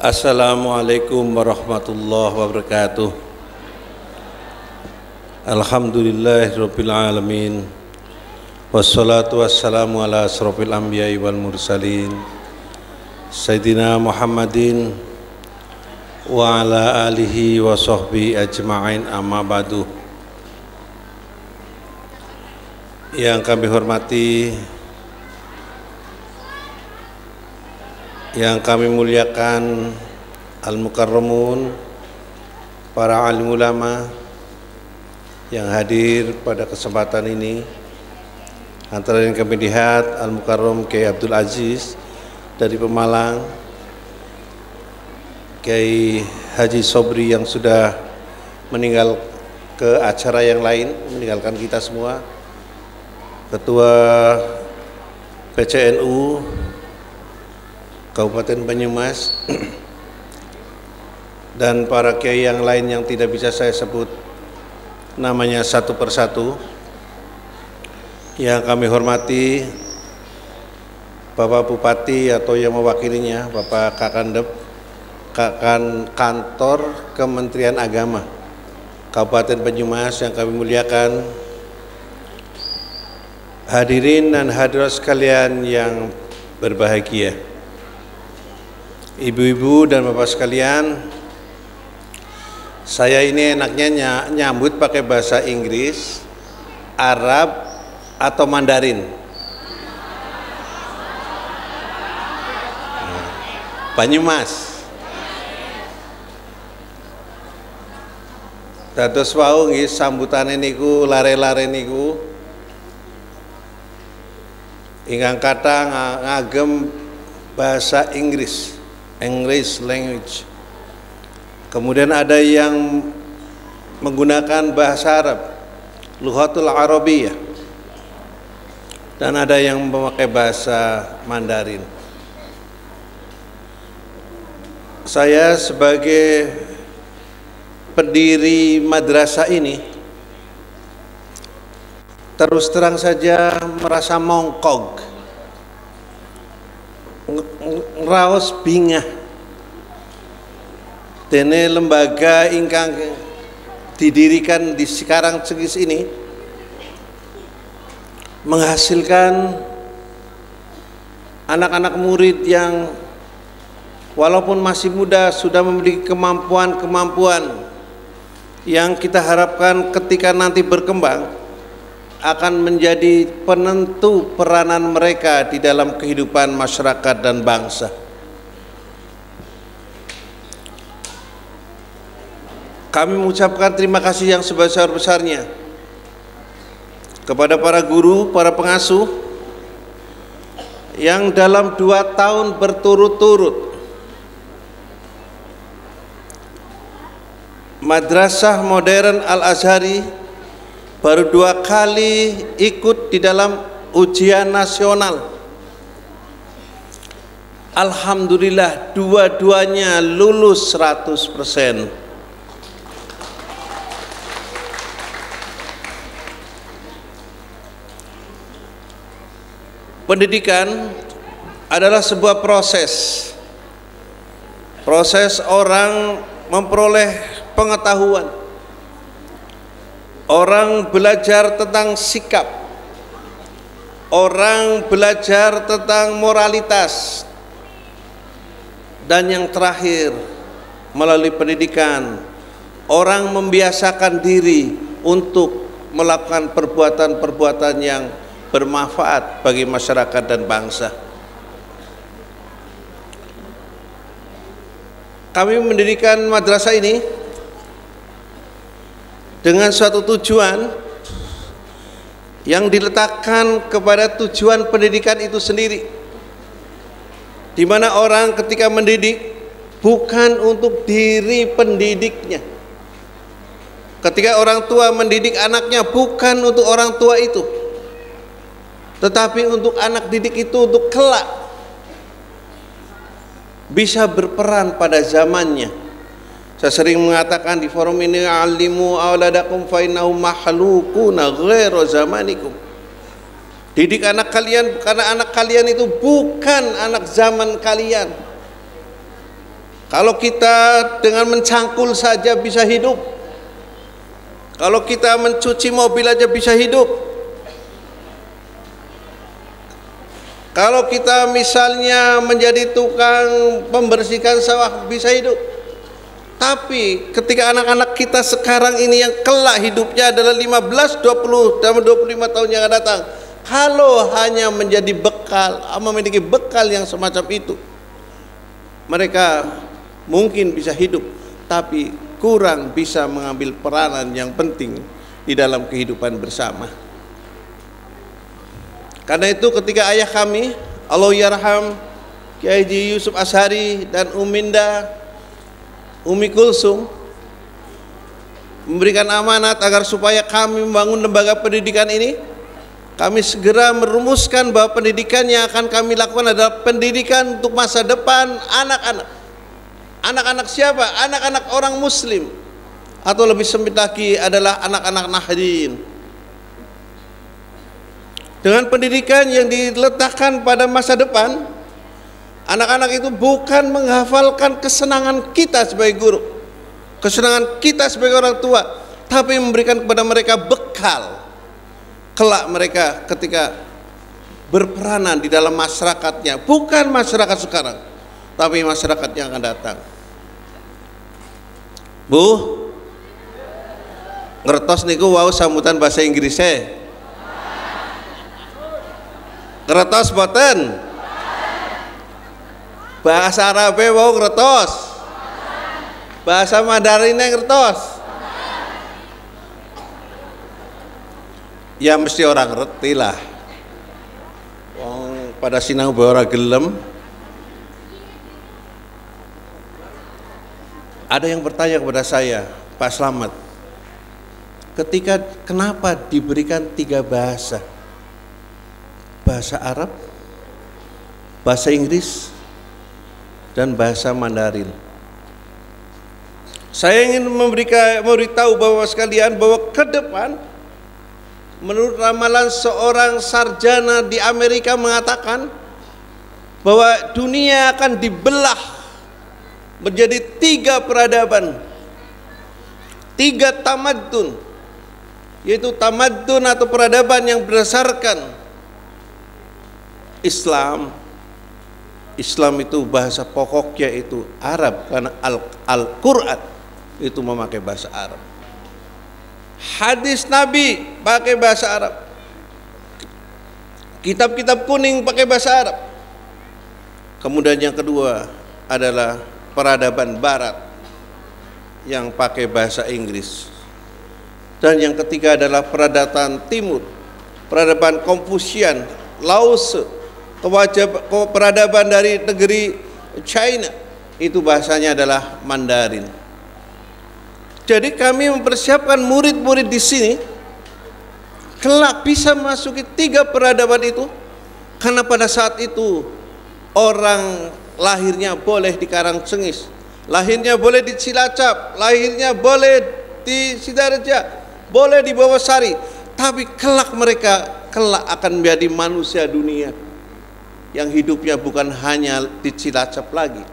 Assalamualaikum warahmatullahi wabarakatuh. Alhamdulillahirabbil alamin. Wassalatu wassalamu ala asrofil anbiya'i wal mursalin Sayyidina Muhammadin wa ala alihi wa sahbihi ajma'in, amma ba'du. Yang kami hormati, yang kami muliakan al-mukarramun, para alim ulama yang hadir pada kesempatan ini. Antara yang kami lihat al-mukarram Kiai Abdul Aziz dari Pemalang, Kiai Haji Sobri yang sudah meninggal ke acara yang lain, meninggalkan kita semua, Ketua PCNU Kabupaten Banyumas, dan para kiai yang lain yang tidak bisa saya sebut namanya satu persatu. Yang kami hormati Bapak Bupati atau yang mewakilinya, Bapak Kakandep, Kantor Kementerian Agama Kabupaten Banyumas yang kami muliakan, hadirin dan hadirat sekalian yang berbahagia, ibu-ibu dan bapak sekalian. Saya ini enaknya nyambut pakai bahasa Inggris, Arab, atau Mandarin. Banyumas. Dados wau nggih sambutane niku lare-lare niku ingkang kathah ngagem bahasa Inggris, English language. Kemudian ada yang menggunakan bahasa Arab, Lughatul Arabiyyah, dan ada yang memakai bahasa Mandarin. Saya sebagai pendiri madrasah ini terus terang saja merasa mongkog, ngraos bingah dene lembaga ingkang didirikan di sekarang segis ini menghasilkan anak-anak murid yang walaupun masih muda sudah memiliki kemampuan-kemampuan yang kita harapkan ketika nanti berkembang akan menjadi penentu peranan mereka di dalam kehidupan masyarakat dan bangsa. Kami mengucapkan terima kasih yang sebesar-besarnya kepada para guru, para pengasuh yang dalam 2 tahun berturut-turut Madrasah Modern Al-Azhari baru 2 kali ikut di dalam ujian nasional. Alhamdulillah dua-duanya lulus 100%. Pendidikan adalah sebuah proses orang memperoleh pengetahuan, orang belajar tentang sikap, orang belajar tentang moralitas, dan yang terakhir melalui pendidikan orang membiasakan diri untuk melakukan perbuatan-perbuatan yang bermanfaat bagi masyarakat dan bangsa. Kami mendirikan madrasah ini dengan suatu tujuan yang diletakkan kepada tujuan pendidikan itu sendiri, di mana orang ketika mendidik bukan untuk diri pendidiknya. Ketika orang tua mendidik anaknya bukan untuk orang tua itu, tetapi untuk anak didik itu untuk kelak bisa berperan pada zamannya. Saya sering mengatakan di forum ini, alimu auladakum fa innahum mahlukuna ghairu zamanikum. Didik anak kalian karena anak kalian itu bukan anak zaman kalian. Kalau kita dengan mencangkul saja bisa hidup, kalau kita mencuci mobil aja bisa hidup, kalau kita misalnya menjadi tukang membersihkan sawah bisa hidup. Tapi ketika anak-anak kita sekarang ini yang kelak hidupnya adalah 15, 20, dan 25 tahun yang akan datang, kalau hanya menjadi bekal, memiliki bekal yang semacam itu, mereka mungkin bisa hidup, tapi kurang bisa mengambil peranan yang penting di dalam kehidupan bersama. Karena itu ketika ayah kami, Allahyarham Kiai Haji Yusuf Ashari dan Umi Kulsum memberikan amanat agar supaya kami membangun lembaga pendidikan ini, kami segera merumuskan bahwa pendidikan yang akan kami lakukan adalah pendidikan untuk masa depan anak-anak. Anak-anak siapa? Anak-anak orang muslim, atau lebih sempit lagi adalah anak-anak Nahdien. Dengan pendidikan yang diletakkan pada masa depan, anak-anak itu bukan menghafalkan kesenangan kita sebagai guru, kesenangan kita sebagai orang tua, tapi memberikan kepada mereka bekal kelak mereka ketika berperanan di dalam masyarakatnya, bukan masyarakat sekarang, tapi masyarakat yang akan datang. Bu, ngertos niku wau sambutan bahasa Inggrisnya? Ngertos boten? Bahasa Arabe wau ngertos? Bahasa Mandarinnya ngertos? Ya mesti orang ngerti lah. Wong pada sinau bae ora gelem. Ada yang bertanya kepada saya, Pak Slamet, kenapa diberikan 3 bahasa? Bahasa Arab, bahasa Inggris, dan bahasa Mandarin. Saya ingin memberitahu bahwa sekalian, bahwa ke depan, menurut ramalan seorang sarjana di Amerika mengatakan bahwa dunia akan dibelah menjadi 3 peradaban, 3 tamadun, yaitu tamadun atau peradaban yang berdasarkan Islam. Islam itu bahasa pokoknya itu Arab, karena Al-Quran itu memakai bahasa Arab. Hadis Nabi pakai bahasa Arab. Kitab-kitab kuning pakai bahasa Arab. Kemudian yang kedua adalah peradaban Barat yang pakai bahasa Inggris. Dan yang ketiga adalah peradaban Timur, peradaban Konfusian, Laos, peradaban dari negeri China, itu bahasanya adalah Mandarin. Jadi kami mempersiapkan murid-murid di sini kelak bisa masuki 3 peradaban itu, karena pada saat itu orang lahirnya boleh di Karangsengis, lahirnya boleh di Cilacap, lahirnya boleh di Sidoarjo, boleh di Bawasari, tapi kelak mereka akan menjadi manusia dunia yang hidupnya bukan hanya di Cilacap lagi,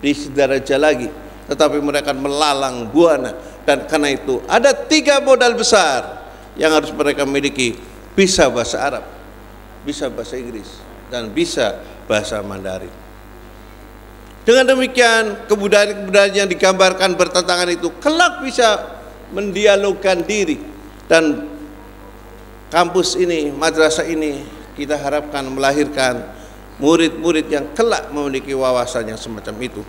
di Sidoarjo lagi, tetapi mereka akan melalang buana. Dan karena itu ada 3 modal besar yang harus mereka miliki: bisa bahasa Arab, bisa bahasa Inggris, dan bisa bahasa Mandarin. Dengan demikian, kebudayaan-kebudayaan yang digambarkan bertentangan itu kelak bisa mendialogkan diri, dan kampus ini, madrasah ini, kita harapkan melahirkan murid-murid yang kelak memiliki wawasan yang semacam itu.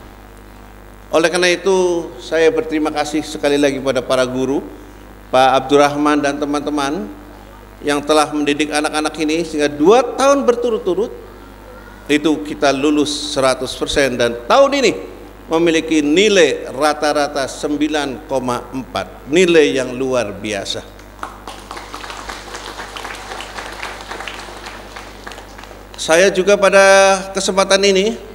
Oleh karena itu, saya berterima kasih sekali lagi pada para guru, Pak Abdurrahman dan teman-teman yang telah mendidik anak-anak ini sehingga 2 tahun berturut-turut itu kita lulus 100%, dan tahun ini memiliki nilai rata-rata 9,4, nilai yang luar biasa. Saya juga pada kesempatan ini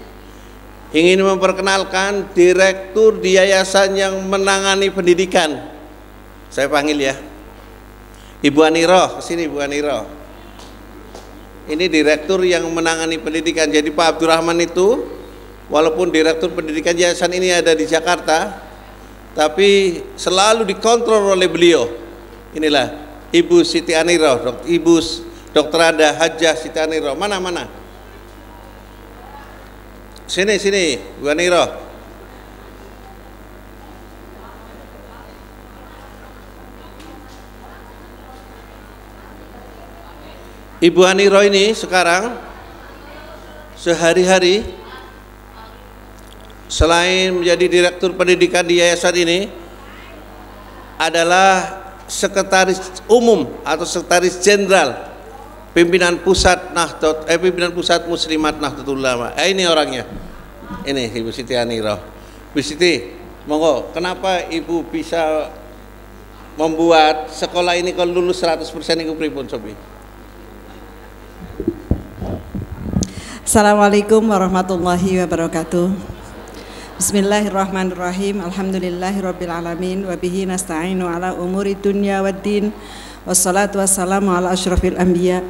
ingin memperkenalkan direktur di yayasan yang menangani pendidikan. Saya panggil ya, Ibu Aniroh, kesini Ibu Aniroh. Ini direktur yang menangani pendidikan. Jadi Pak Abdurrahman itu walaupun direktur pendidikan yayasan ini ada di Jakarta, tapi selalu dikontrol oleh beliau. Inilah Ibu Siti Aniroh, Ibu Dr. Ada Hajah Siti Aniroh. Mana? Sini, Bu Aniroh. Ibu Aniroh ini sekarang sehari-hari selain menjadi direktur pendidikan di yayasan ini adalah sekretaris umum atau sekretaris jenderal pimpinan pusat Muslimat Nahdlatul Ulama. Ini orangnya. Ini Ibu Siti Aniroh. Bu Siti, monggo, kenapa Ibu bisa membuat sekolah ini kalau lulus 100% iku pripun sobi? Assalamualaikum warahmatullahi wabarakatuh. Bismillahirrahmanirrahim. Alhamdulillahirabbil alamin wa bihi nasta'inu ala umuri dunya waddin. Wassalatu wassalamu ala asyrafil anbiya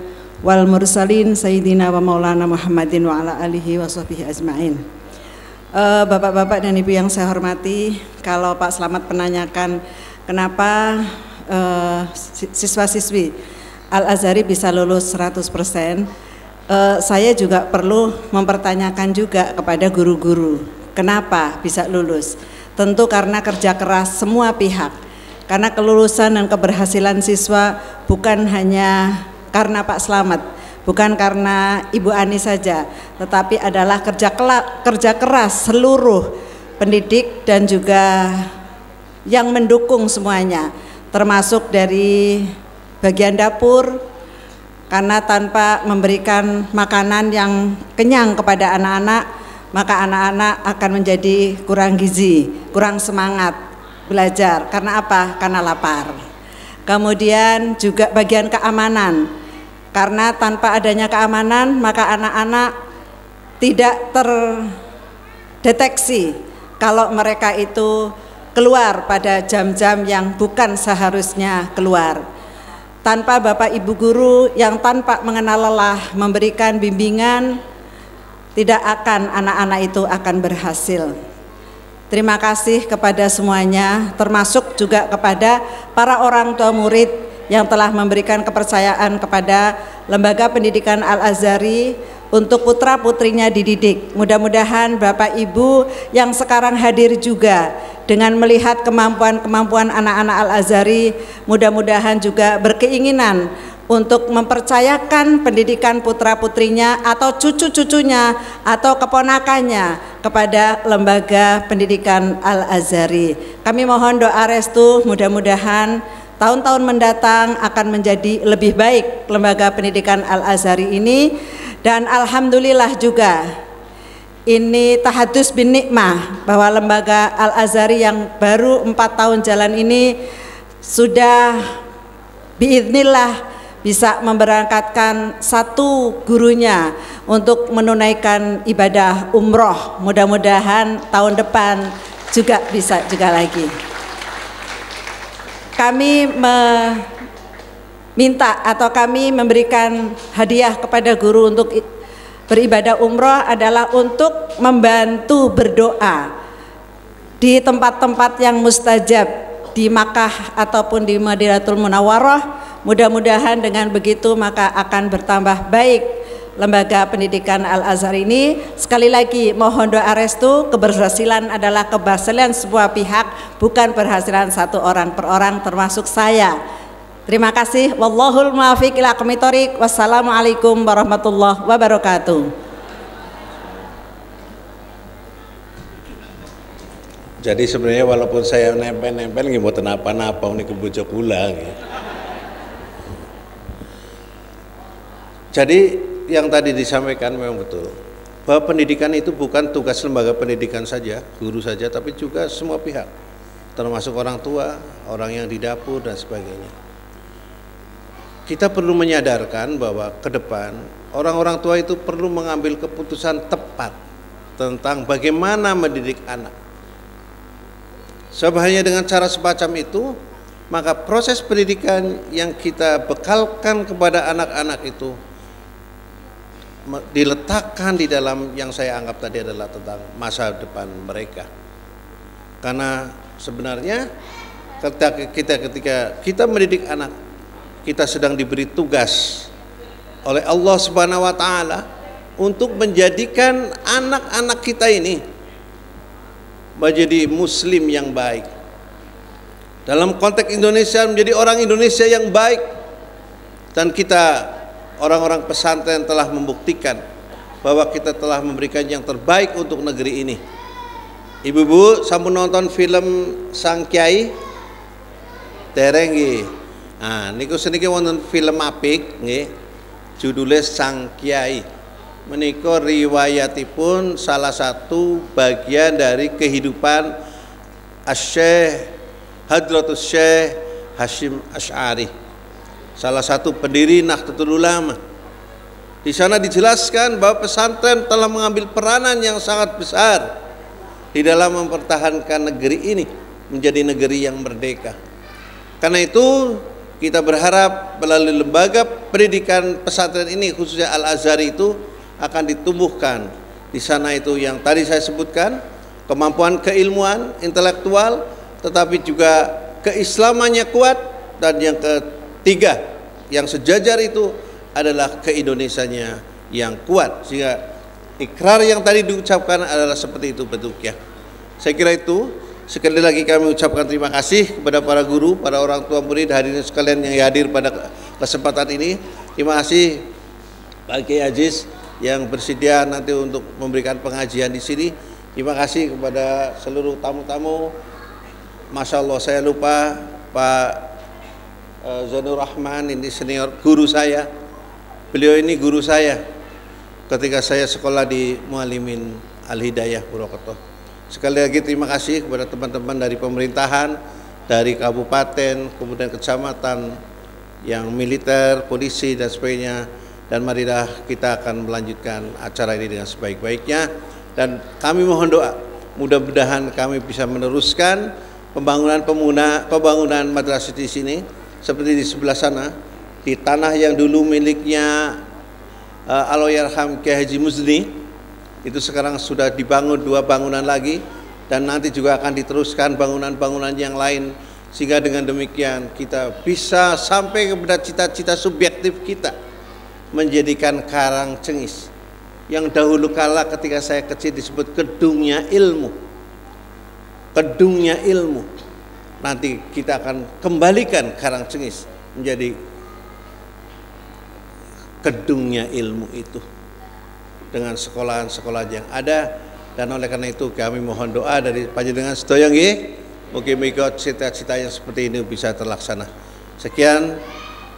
wal mursalin sayyidina wa maulana Muhammadin wa ala alihi wa sahbihi ajmain. Bapak-bapak dan Ibu yang saya hormati, kalau Pak Slamet menanyakan kenapa siswa-siswi Al-Azhari bisa lulus 100%, saya juga perlu mempertanyakan juga kepada guru-guru, kenapa bisa lulus? Tentu karena kerja keras semua pihak. Karena kelulusan dan keberhasilan siswa bukan hanya karena Pak Slamet, bukan karena Ibu Ani saja, tetapi adalah kerja keras seluruh pendidik dan juga yang mendukung semuanya, termasuk dari bagian dapur. Karena tanpa memberikan makanan yang kenyang kepada anak-anak, maka anak-anak akan menjadi kurang gizi, kurang semangat belajar. Karena apa? Karena lapar. Kemudian juga bagian keamanan, karena tanpa adanya keamanan maka anak-anak tidak terdeteksi kalau mereka itu keluar pada jam-jam yang bukan seharusnya keluar. Tanpa Bapak Ibu guru yang tanpa mengenal lelah memberikan bimbingan, tidak akan anak-anak itu akan berhasil. Terima kasih kepada semuanya, termasuk juga kepada para orang tua murid yang telah memberikan kepercayaan kepada Lembaga Pendidikan Al-Azhari untuk putra-putrinya dididik. Mudah-mudahan Bapak Ibu yang sekarang hadir juga dengan melihat kemampuan-kemampuan anak-anak Al-Azhari, mudah-mudahan juga berkeinginan untuk mempercayakan pendidikan putra-putrinya atau cucu-cucunya atau keponakannya kepada Lembaga Pendidikan Al-Azhari. Kami mohon doa restu, mudah-mudahan tahun-tahun mendatang akan menjadi lebih baik Lembaga Pendidikan Al-Azhari ini. Dan alhamdulillah juga ini tahadus bin nikmah bahwa Lembaga Al-Azhari yang baru 4 tahun jalan ini sudah biiznillah bisa memberangkatkan 1 gurunya untuk menunaikan ibadah umroh. Mudah-mudahan tahun depan juga bisa juga lagi. Kami minta atau kami memberikan hadiah kepada guru untuk beribadah umroh adalah untuk membantu berdoa di tempat-tempat yang mustajab di Makkah ataupun di Madinatul Munawwarah. Mudah-mudahan dengan begitu maka akan bertambah baik Lembaga Pendidikan Al-Azhar ini. Sekali lagi mohon doa restu, keberhasilan adalah keberhasilan semua pihak, bukan keberhasilan satu orang per orang termasuk saya. Terima kasih. Wallahul muwaffiq ila aqwamit thoriq. Wassalamualaikum warahmatullahi wabarakatuh. Jadi sebenarnya walaupun saya nempel-nempel nggih mboten napa-napa niku bojo kula nggih. Jadi yang tadi disampaikan memang betul bahwa pendidikan itu bukan tugas lembaga pendidikan saja, guru saja, tapi juga semua pihak, termasuk orang tua, orang yang di dapur dan sebagainya. Kita perlu menyadarkan bahwa ke depan orang-orang tua itu perlu mengambil keputusan tepat tentang bagaimana mendidik anak. Sebab hanya dengan cara semacam itu, maka proses pendidikan yang kita bekalkan kepada anak-anak itu diletakkan di dalam yang saya anggap tadi adalah tentang masa depan mereka. Karena sebenarnya ketika kita mendidik anak, kita sedang diberi tugas oleh Allah Subhanahu wa taala untuk menjadikan anak-anak kita ini menjadi muslim yang baik. Dalam konteks Indonesia, menjadi orang Indonesia yang baik. Dan kita orang-orang pesantren telah membuktikan bahwa kita telah memberikan yang terbaik untuk negeri ini. Ibu-ibu sampun nonton film Sang Kiai? Dereng nggih. Nah, niku seniki wonten film apik nggih. Judulnya Sang Kiai. Menika riwayatipun salah satu bagian dari kehidupan Asy-Syaikh Hadratus Syekh Hasyim Asy'ari, salah satu pendiri Nahdlatul Ulama. Di sana dijelaskan bahwa pesantren telah mengambil peranan yang sangat besar di dalam mempertahankan negeri ini menjadi negeri yang merdeka. Karena itu kita berharap melalui lembaga pendidikan pesantren ini, khususnya Al-Azhar itu, akan ditumbuhkan di sana itu yang tadi saya sebutkan, kemampuan keilmuan, intelektual, tetapi juga keislamannya kuat, dan yang ketiga yang sejajar itu adalah keindonesianya yang kuat, sehingga ikrar yang tadi diucapkan adalah seperti itu bentuknya. Saya kira itu. Sekali lagi kami ucapkan terima kasih kepada para guru, para orang tua murid, hadirin sekalian yang hadir pada kesempatan ini. Terima kasih Pak Kiai Aziz yang bersedia nanti untuk memberikan pengajian di sini. Terima kasih kepada seluruh tamu-tamu. Masya Allah, saya lupa Pak Zainur Rahman, ini senior guru saya. Beliau ini guru saya ketika saya sekolah di Muallimin Al-Hidayah Purwokerto. Sekali lagi terima kasih kepada teman-teman dari pemerintahan, dari kabupaten, kemudian kecamatan, yang militer, polisi dan sebagainya. Dan marilah kita akan melanjutkan acara ini dengan sebaik-baiknya. Dan kami mohon doa, mudah-mudahan kami bisa meneruskan pembangunan madrasah di sini seperti di sebelah sana, di tanah yang dulu miliknya Allahyarham Kiai Haji Muzni. Itu sekarang sudah dibangun 2 bangunan lagi, dan nanti juga akan diteruskan bangunan-bangunan yang lain, sehingga dengan demikian kita bisa sampai kepada cita-cita subjektif kita menjadikan Karangcengis yang dahulu kala ketika saya kecil disebut kedungnya ilmu. Kedungnya ilmu. Nanti kita akan kembalikan Karangcengis menjadi kedungnya ilmu itu, dengan sekolahan-sekolahan yang ada. Dan oleh karena itu kami mohon doa dari panjenengan sedaya nggih, mugi-mugi cita-cita yang seperti ini bisa terlaksana. Sekian,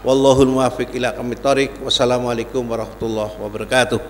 wallahul muwaffiq ila aqwamit thoriq. Wassalamualaikum warahmatullahi wabarakatuh.